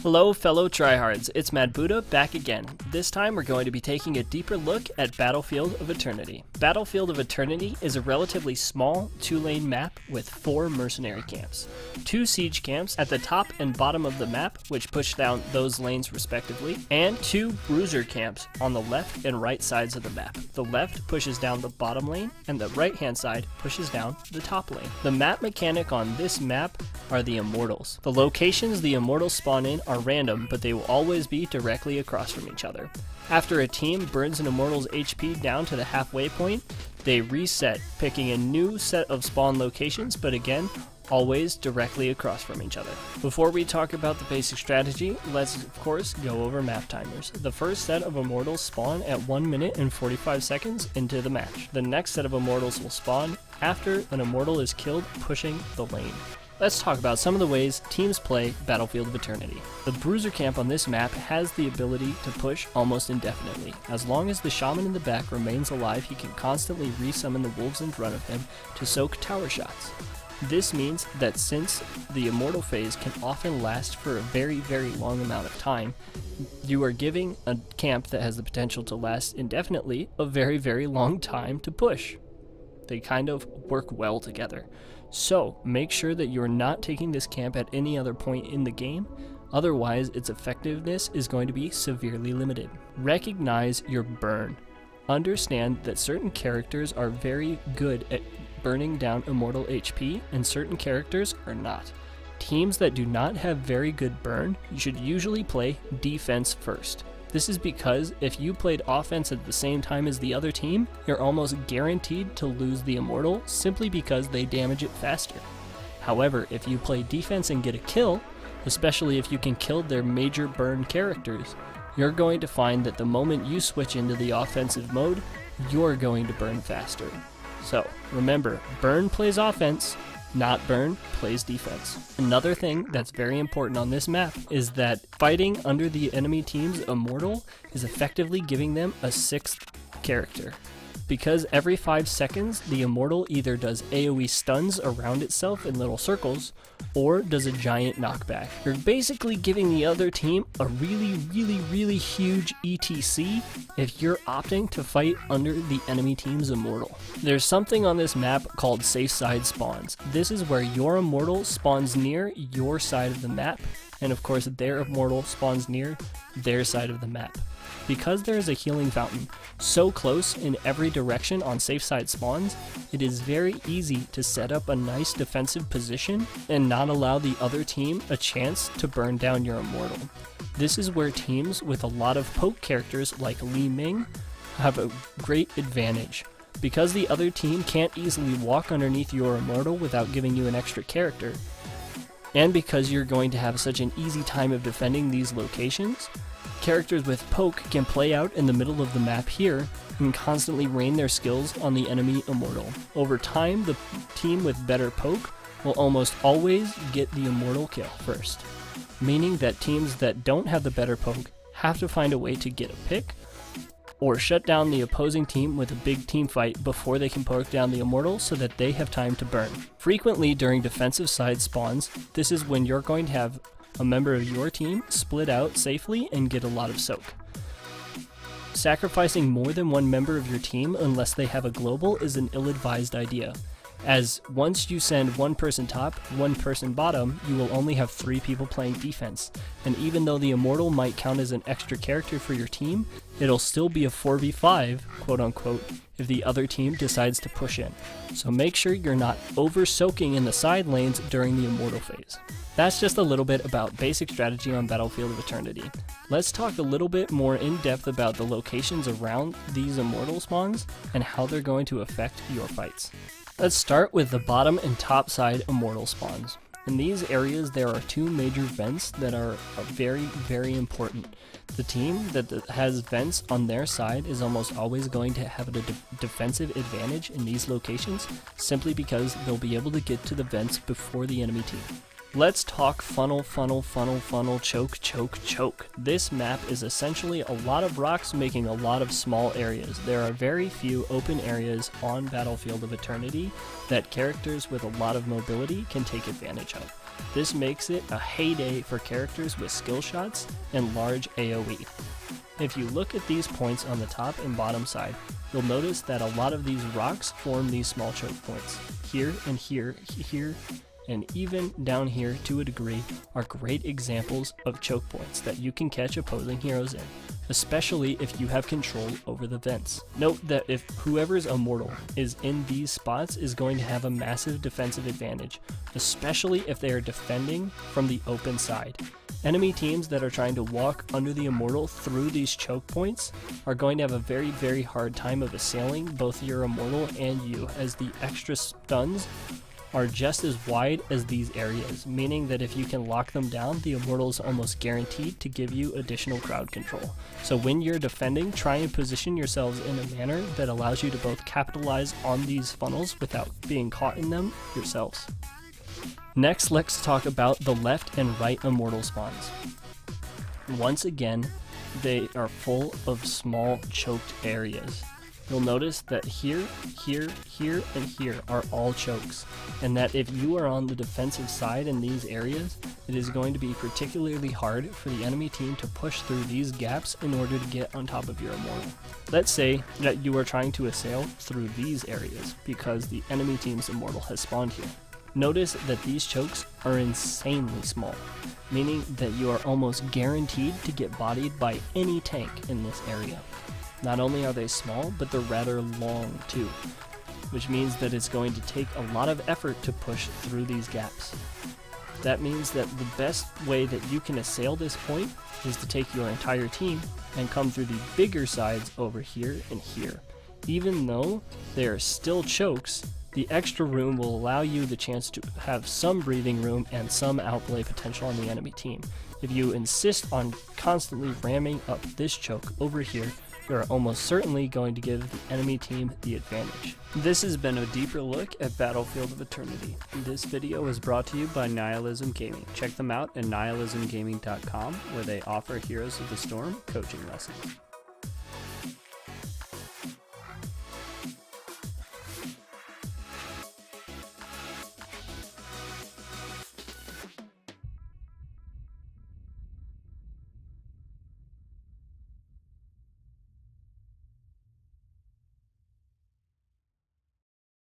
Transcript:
Hello fellow tryhards, it's Mad Buddha back again. This time we're going to be taking a deeper look at Battlefield of Eternity. Battlefield of Eternity is a relatively small 2-lane map with 4 mercenary camps. 2 siege camps at the top and bottom of the map, which push down those lanes respectively, and 2 bruiser camps on the left and right sides of the map. The left pushes down the bottom lane, and the right hand side pushes down the top lane. The map mechanic on this map are the Immortals. The locations the Immortals spawn in are random, but they will always be directly across from each other. After a team burns an Immortal's HP down to the halfway point, they reset, picking a new set of spawn locations, but again, always directly across from each other. Before we talk about the basic strategy, let's of course go over map timers. The first set of Immortals spawn at 1 minute and 45 seconds into the match. The next set of Immortals will spawn after an Immortal is killed pushing the lane. Let's talk about some of the ways teams play Battlefield of Eternity. The Bruiser camp on this map has the ability to push almost indefinitely. As long as the shaman in the back remains alive, he can constantly resummon the wolves in front of him to soak tower shots. This means that since the Immortal phase can often last for a very, very long amount of time, you are giving a camp that has the potential to last indefinitely a very, very long time to push. They kind of work well together. So make sure that you're not taking this camp at any other point in the game, otherwise its effectiveness is going to be severely limited. Recognize your burn. Understand that certain characters are very good at burning down Immortal HP and certain characters are not. Teams that do not have very good burn, you should usually play defense first. This is because if you played offense at the same time as the other team, you're almost guaranteed to lose the Immortal simply because they damage it faster. However, if you play defense and get a kill, especially if you can kill their major burn characters, you're going to find that the moment you switch into the offensive mode, you're going to burn faster. So remember, burn plays offense, not burn plays defense. Another thing that's very important on this map is that fighting under the enemy team's Immortal is effectively giving them a 6th character. Because every 5 seconds, the Immortal either does AoE stuns around itself in little circles, or does a giant knockback. You're basically giving the other team a really huge ETC if you're opting to fight under the enemy team's Immortal. There's something on this map called safe side spawns. This is where your Immortal spawns near your side of the map, and of course their Immortal spawns near their side of the map. Because there is a healing fountain so close in every direction on safe side spawns, it is very easy to set up a nice defensive position and not allow the other team a chance to burn down your Immortal. This is where teams with a lot of poke characters like Li Ming have a great advantage. Because the other team can't easily walk underneath your Immortal without giving you an extra character, and because you're going to have such an easy time of defending these locations, characters with poke can play out in the middle of the map here and constantly rain their skills on the enemy Immortal. Over time, the team with better poke will almost always get the Immortal kill first, meaning that teams that don't have the better poke have to find a way to get a pick or shut down the opposing team with a big team fight before they can poke down the Immortal so that they have time to burn. Frequently during defensive side spawns, this is when you're going to have a member of your team split out safely and get a lot of soak. Sacrificing more than one member of your team unless they have a global is an ill-advised idea, as once you send one person top, one person bottom, you will only have 3 people playing defense, and even though the Immortal might count as an extra character for your team, it'll still be a 4v5, quote unquote, if the other team decides to push in. So make sure you're not over-soaking in the side lanes during the Immortal phase. That's just a little bit about basic strategy on Battlefield of Eternity. Let's talk a little bit more in depth about the locations around these Immortal spawns and how they're going to affect your fights. Let's start with the bottom and top side Immortal spawns. In these areas there are 2 major vents that are very important. The team that has vents on their side is almost always going to have a defensive advantage in these locations simply because they'll be able to get to the vents before the enemy team. Let's talk funnel, choke, choke. This map is essentially a lot of rocks making a lot of small areas. There are very few open areas on Battlefield of Eternity that characters with a lot of mobility can take advantage of. This makes it a heyday for characters with skill shots and large AoE. If you look at these points on the top and bottom side, you'll notice that a lot of these rocks form these small choke points. Here and here, and even down here to a degree are great examples of choke points that you can catch opposing heroes in, especially if you have control over the vents. Note that if whoever's Immortal is in these spots is going to have a massive defensive advantage, especially if they are defending from the open side. Enemy teams that are trying to walk under the Immortal through these choke points are going to have a very hard time of assailing both your Immortal and you, as the extra stuns are just as wide as these areas, meaning that if you can lock them down, the Immortal is almost guaranteed to give you additional crowd control. So when you're defending, try and position yourselves in a manner that allows you to both capitalize on these funnels without being caught in them yourselves. Next, let's talk about the left and right Immortal spawns. Once again, they are full of small choked areas. You'll notice that here, and here are all chokes, and that if you are on the defensive side in these areas, it is going to be particularly hard for the enemy team to push through these gaps in order to get on top of your Immortal. Let's say that you are trying to assail through these areas because the enemy team's Immortal has spawned here. Notice that these chokes are insanely small, meaning that you are almost guaranteed to get bodied by any tank in this area. Not only are they small, but they're rather long too, which means that it's going to take a lot of effort to push through these gaps. That means that the best way that you can assail this point is to take your entire team and come through the bigger sides over here and here. Even though they are still chokes, the extra room will allow you the chance to have some breathing room and some outplay potential on the enemy team. If you insist on constantly ramming up this choke over here, you are almost certainly going to give the enemy team the advantage. This has been a deeper look at Battlefield of Eternity. This video was brought to you by Nihilism Gaming. Check them out at nihilismgaming.com, where they offer Heroes of the Storm coaching lessons.